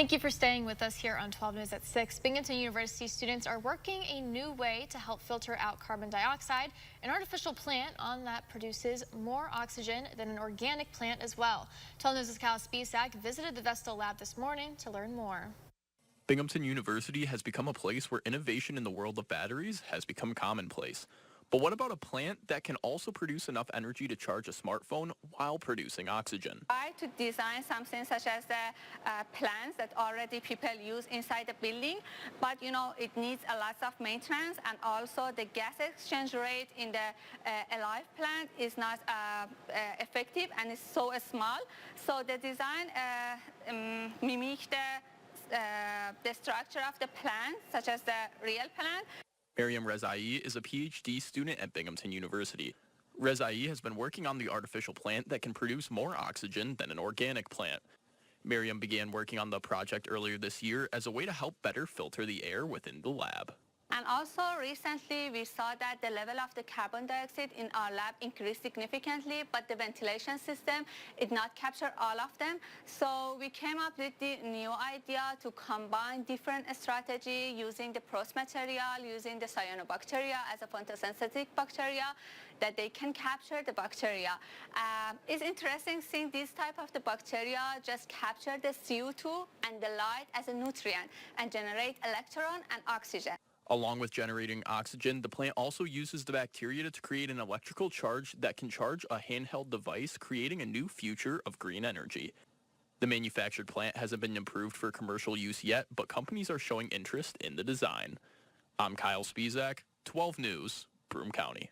Thank you for staying with us here on 12 News at 6. Binghamton University students are working a new way to help filter out carbon dioxide, an artificial plant on that produces more oxygen than an organic plant as well. 12 News' Kyle Spisak visited the Vestal lab this morning to learn more. Binghamton University has become a place where innovation in the world of batteries has become commonplace. But what about a plant that can also produce enough energy to charge a smartphone while producing oxygen? Try to design something such as the plants that already people use inside the building, but it needs a lot of maintenance, and also the gas exchange rate in the alive plant is not effective and it's so small. So the design mimics the structure of the plant, such as the real plant. Miriam Rezai is a PhD student at Binghamton University. Rezai has been working on the artificial plant that can produce more oxygen than an organic plant. Miriam began working on the project earlier this year as a way to help better filter the air within the lab. And also recently we saw that the level of the carbon dioxide in our lab increased significantly, but the ventilation system did not capture all of them. So we came up with the new idea to combine different strategy using the PROS material, using the cyanobacteria as a photosynthetic bacteria, that they can capture the bacteria. It's interesting seeing this type of the bacteria just capture the CO2 and the light as a nutrient and generate electron and oxygen. Along with generating oxygen, the plant also uses the bacteria to create an electrical charge that can charge a handheld device, creating a new future of green energy. The manufactured plant hasn't been improved for commercial use yet, but companies are showing interest in the design. I'm Kyle Spisak, 12 News, Broome County.